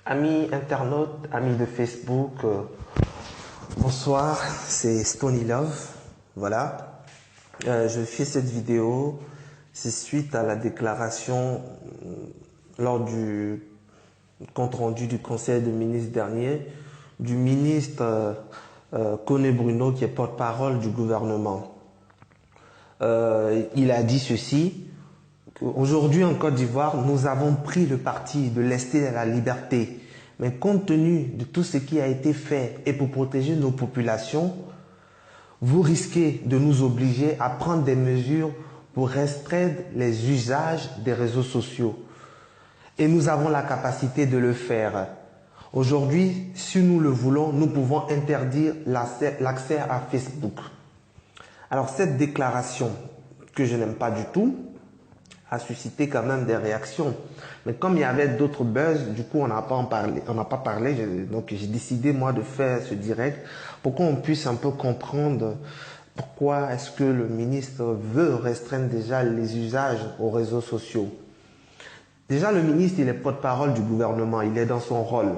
Amis internautes, amis de Facebook, bonsoir, c'est Stony Love. Voilà, je fais cette vidéo, c'est suite à la déclaration lors du compte rendu du Conseil des ministres dernier du ministre Koné Bruno, qui est porte-parole du gouvernement. Il a dit ceci: aujourd'hui en Côte d'Ivoire, nous avons pris le parti de laisser la liberté. Mais compte tenu de tout ce qui a été fait et pour protéger nos populations, vous risquez de nous obliger à prendre des mesures pour restreindre les usages des réseaux sociaux. Et nous avons la capacité de le faire. Aujourd'hui, si nous le voulons, nous pouvons interdire l'accès à Facebook. Alors cette déclaration, que je n'aime pas du tout, a suscité quand même des réactions. Mais comme il y avait d'autres buzz, du coup on n'a pas parlé, donc j'ai décidé moi de faire ce direct pour qu'on puisse un peu comprendre pourquoi est-ce que le ministre veut restreindre déjà les usages aux réseaux sociaux. Déjà le ministre, il est porte-parole du gouvernement, il est dans son rôle.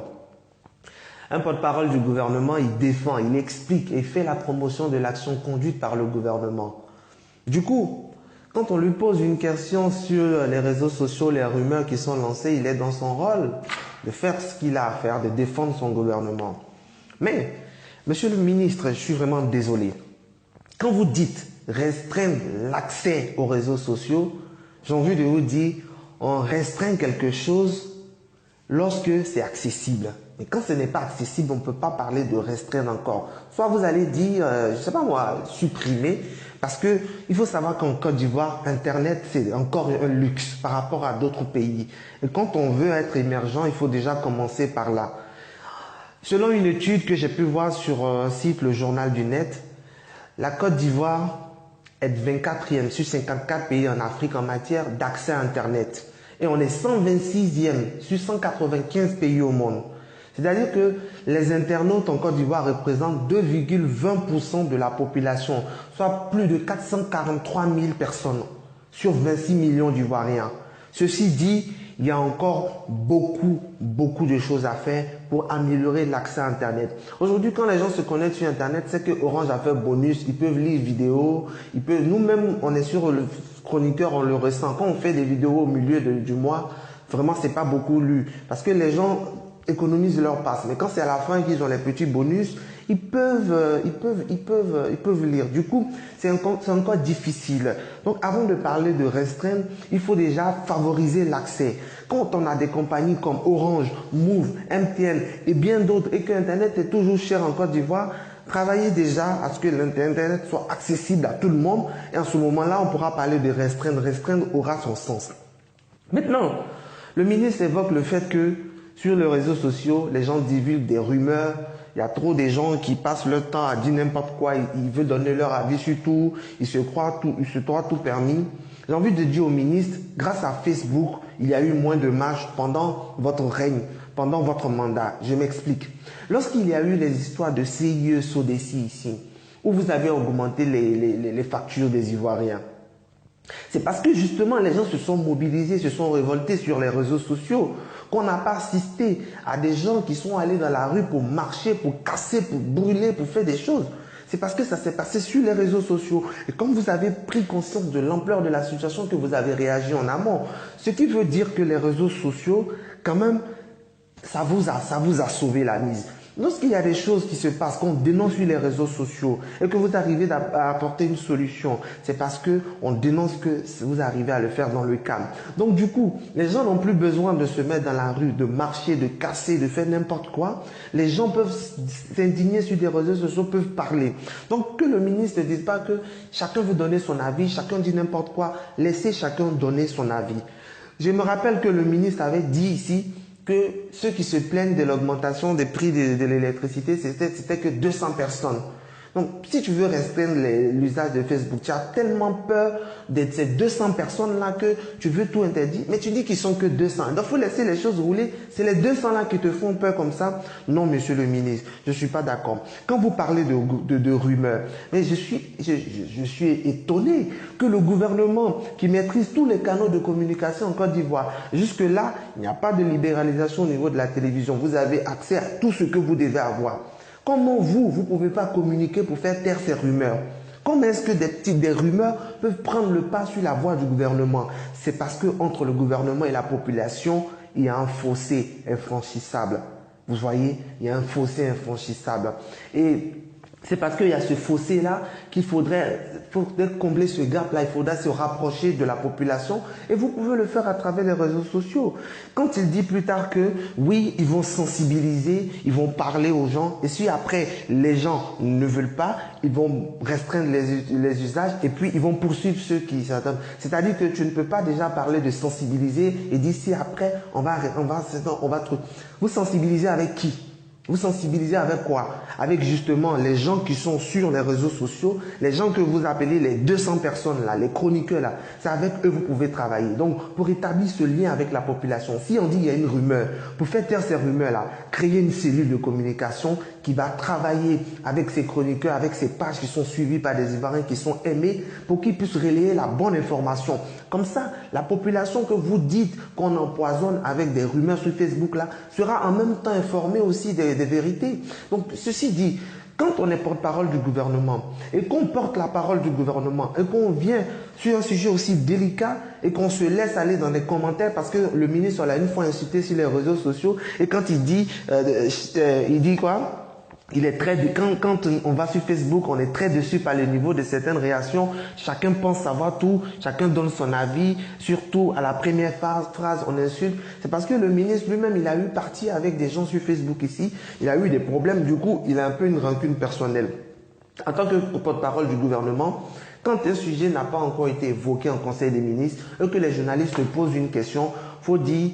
Un porte-parole du gouvernement, il défend, il explique et fait la promotion de l'action conduite par le gouvernement. Du coup, quand on lui pose une question sur les réseaux sociaux, les rumeurs qui sont lancées, il est dans son rôle de faire ce qu'il a à faire, de défendre son gouvernement. Mais, monsieur le ministre, je suis vraiment désolé. Quand vous dites restreindre l'accès aux réseaux sociaux, j'ai envie de vous dire, on restreint quelque chose lorsque c'est accessible. Mais quand ce n'est pas accessible, on ne peut pas parler de restreindre encore. Soit vous allez dire, je ne sais pas moi, supprimer, parce que il faut savoir qu'en Côte d'Ivoire, Internet, c'est encore un luxe par rapport à d'autres pays. Et quand on veut être émergent, il faut déjà commencer par là. Selon une étude que j'ai pu voir sur un site, le Journal du Net, la Côte d'Ivoire est 24e sur 54 pays en Afrique en matière d'accès à Internet. Et on est 126e sur 195 pays au monde. C'est-à-dire que les internautes en Côte d'Ivoire représentent 2,20% de la population, soit plus de 443 000 personnes sur 26 millions d'Ivoiriens. Ceci dit, il y a encore beaucoup de choses à faire pour améliorer l'accès à Internet. Aujourd'hui, quand les gens se connectent sur Internet, c'est que Orange a fait bonus, ils peuvent lire vidéos, nous-mêmes, on est sur le chroniqueur, on le ressent. Quand on fait des vidéos au milieu du mois, vraiment, c'est pas beaucoup lu. Parce que les gens économisent leur passe. Mais quand c'est à la fin qu'ils ont les petits bonus, ils peuvent lire. Du coup, c'est encore difficile. Donc, avant de parler de restreindre, il faut déjà favoriser l'accès. Quand on a des compagnies comme Orange, Move, MTN et bien d'autres, et que Internet est toujours cher en Côte d'Ivoire, travaillez déjà à ce que l'Internet soit accessible à tout le monde. Et en ce moment-là, on pourra parler de restreindre. Restreindre aura son sens. Maintenant, le ministre évoque le fait que sur les réseaux sociaux, les gens divulguent des rumeurs. Il y a trop de gens qui passent leur temps à dire n'importe quoi. Ils veulent donner leur avis sur tout. Ils se croient tout permis. J'ai envie de dire au ministre, grâce à Facebook, il y a eu moins de marches pendant votre règne, pendant votre mandat. Je m'explique. Lorsqu'il y a eu les histoires de CIE, SODECI ici, où vous avez augmenté les factures des Ivoiriens, c'est parce que justement les gens se sont mobilisés, se sont révoltés sur les réseaux sociaux, qu'on n'a pas assisté à des gens qui sont allés dans la rue pour marcher, pour casser, pour brûler, pour faire des choses. C'est parce que ça s'est passé sur les réseaux sociaux. Et comme vous avez pris conscience de l'ampleur de la situation, que vous avez réagi en amont. Ce qui veut dire que les réseaux sociaux, quand même, ça vous a sauvé la mise. Lorsqu'il y a des choses qui se passent, qu'on dénonce sur les réseaux sociaux et que vous arrivez à apporter une solution, c'est parce que on dénonce que vous arrivez à le faire dans le calme. Donc du coup, les gens n'ont plus besoin de se mettre dans la rue, de marcher, de casser, de faire n'importe quoi. Les gens peuvent s'indigner sur des réseaux sociaux, peuvent parler. Donc que le ministre ne dise pas que chacun veut donner son avis, chacun dit n'importe quoi, laissez chacun donner son avis. Je me rappelle que le ministre avait dit ici que ceux qui se plaignent de l'augmentation des prix de l'électricité, c'était que 200 personnes. Donc, si tu veux restreindre l'usage de Facebook, tu as tellement peur de ces 200 personnes-là que tu veux tout interdire. Mais tu dis qu'ils sont que 200. Donc, il faut laisser les choses rouler. C'est les 200-là qui te font peur comme ça. Non, monsieur le ministre, je ne suis pas d'accord. Quand vous parlez de rumeurs, mais je suis étonné que le gouvernement qui maîtrise tous les canaux de communication en Côte d'Ivoire, jusque-là, il n'y a pas de libéralisation au niveau de la télévision. Vous avez accès à tout ce que vous devez avoir. Comment vous ne pouvez pas communiquer pour faire taire ces rumeurs? Comment est-ce que des rumeurs peuvent prendre le pas sur la voie du gouvernement? C'est parce qu'entre le gouvernement et la population, il y a un fossé infranchissable. Vous voyez, il y a un fossé infranchissable. Et c'est parce qu'il y a ce fossé-là qu'il faudrait combler ce gap-là. Il faudra se rapprocher de la population et vous pouvez le faire à travers les réseaux sociaux. Quand il dit plus tard que oui, ils vont sensibiliser, ils vont parler aux gens et si après les gens ne veulent pas, ils vont restreindre les usages et puis ils vont poursuivre ceux qui s'attendent. C'est-à-dire que tu ne peux pas déjà parler de sensibiliser et d'ici après, on va vous sensibiliser avec qui? Vous sensibilisez avec quoi? Avec justement les gens qui sont sur les réseaux sociaux, les gens que vous appelez les 200 personnes là, les chroniqueurs là. C'est avec eux que vous pouvez travailler. Donc, pour établir ce lien avec la population, si on dit qu'il y a une rumeur, pour faire taire ces rumeurs là, créer une cellule de communication qui va travailler avec ces chroniqueurs, avec ces pages qui sont suivies par des Ivoiriens qui sont aimés pour qu'ils puissent relayer la bonne information. Comme ça, la population que vous dites qu'on empoisonne avec des rumeurs sur Facebook là, sera en même temps informée aussi des vérités. Donc, ceci dit, quand on est porte-parole du gouvernement et qu'on porte la parole du gouvernement et qu'on vient sur un sujet aussi délicat et qu'on se laisse aller dans les commentaires parce que le ministre l'a une fois incité sur les réseaux sociaux et quand il dit quoi? Il est quand on va sur Facebook, on est très déçu par le niveau de certaines réactions. Chacun pense savoir tout, chacun donne son avis, surtout à la première phrase, on insulte. C'est parce que le ministre lui-même, il a eu partie avec des gens sur Facebook ici. Il a eu des problèmes, du coup, il a un peu une rancune personnelle. En tant que porte-parole du gouvernement, quand un sujet n'a pas encore été évoqué en Conseil des ministres et que les journalistes se posent une question, faut dire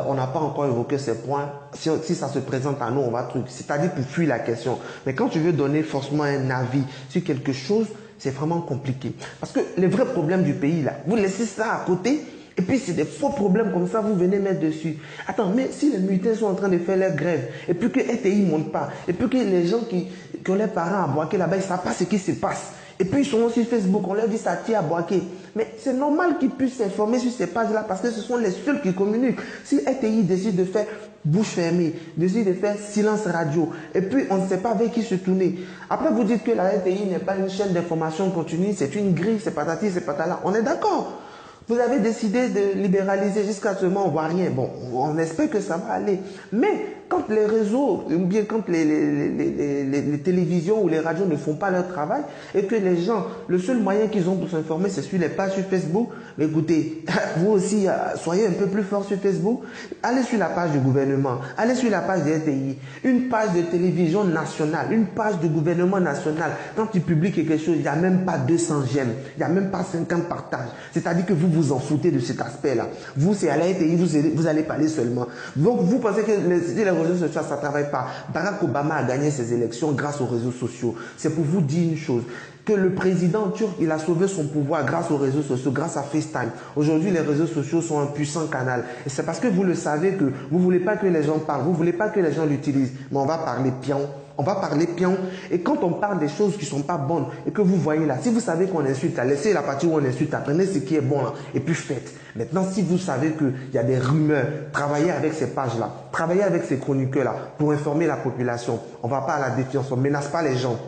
on n'a pas encore évoqué ces points. Si ça se présente à nous, on va truc. C'est-à-dire pour fuir la question. Mais quand tu veux donner forcément un avis sur quelque chose, c'est vraiment compliqué. Parce que les vrais problèmes du pays, là, vous laissez ça à côté. Et puis c'est des faux problèmes comme ça, vous venez mettre dessus. Attends, mais si les militaires sont en train de faire leur grève, et puis que RTI ne monte pas, et puis que les gens qui ont leurs parents à Boaké là-bas, ils ne savent pas ce qui se passe. Et puis ils sont sur Facebook, on leur dit ça tire à Boaké. Mais c'est normal qu'ils puissent s'informer sur ces pages-là parce que ce sont les seuls qui communiquent. Si RTI décide de faire bouche fermée, décide de faire silence radio, et puis on ne sait pas vers qui se tourner. Après vous dites que la RTI n'est pas une chaîne d'information continue, c'est une grille, c'est patati, c'est patala. On est d'accord. Vous avez décidé de libéraliser jusqu'à ce moment, on ne voit rien. Bon, on espère que ça va aller. Mais quand les réseaux, ou bien quand les télévisions ou les radios ne font pas leur travail et que les gens, le seul moyen qu'ils ont pour s'informer, c'est sur les pages sur Facebook, mais écoutez, vous aussi, soyez un peu plus fort sur Facebook. Allez sur la page du gouvernement, allez sur la page des RTI, une page de télévision nationale, une page de gouvernement national. Quand tu publies quelque chose, il n'y a même pas 200 j'aime, il n'y a même pas 50 partages. C'est-à-dire que vous en foutez de cet aspect-là. Vous, c'est à la RTI, vous allez parler seulement. Donc, vous pensez que les réseaux sociaux, ça ne travaille pas. Barack Obama a gagné ses élections grâce aux réseaux sociaux. C'est pour vous dire une chose, que le président turc, il a sauvé son pouvoir grâce aux réseaux sociaux, grâce à FaceTime. Aujourd'hui, les réseaux sociaux sont un puissant canal. Et c'est parce que vous le savez que vous ne voulez pas que les gens parlent, vous ne voulez pas que les gens l'utilisent. Mais on va parler pion. On va parler pion. Et quand on parle des choses qui ne sont pas bonnes et que vous voyez là, si vous savez qu'on insulte, laissez la partie où on insulte, apprenez ce qui est bon là, et puis faites. Maintenant, si vous savez qu'il y a des rumeurs, travaillez avec ces pages-là, travaillez avec ces chroniqueurs-là pour informer la population. On ne va pas à la défiance, on ne menace pas les gens.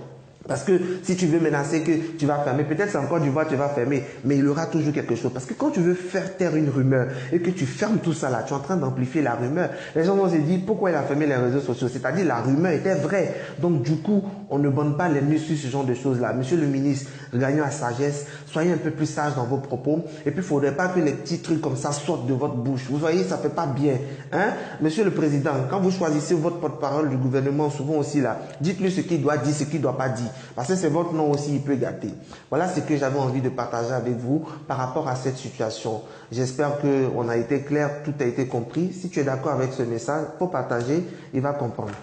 Parce que si tu veux menacer que tu vas fermer, peut-être c'est encore du voix, tu vas fermer, mais il y aura toujours quelque chose. Parce que quand tu veux faire taire une rumeur et que tu fermes tout ça là, tu es en train d'amplifier la rumeur. Les gens vont se dire pourquoi il a fermé les réseaux sociaux. C'est-à-dire la rumeur était vraie. Donc du coup, on ne bande pas les nues sur ce genre de choses-là. Monsieur le ministre, gagnons à sagesse, soyez un peu plus sage dans vos propos. Et puis il ne faudrait pas que les petits trucs comme ça sortent de votre bouche. Vous voyez, ça ne fait pas bien. Hein? Monsieur le Président, quand vous choisissez votre porte-parole du gouvernement, souvent aussi là, dites-lui ce qu'il doit dire, ce qu'il ne doit pas dire. Parce que c'est votre nom aussi, il peut gâter. Voilà ce que j'avais envie de partager avec vous par rapport à cette situation. J'espère qu'on a été clair, tout a été compris. Si tu es d'accord avec ce message, il faut partager, il va comprendre.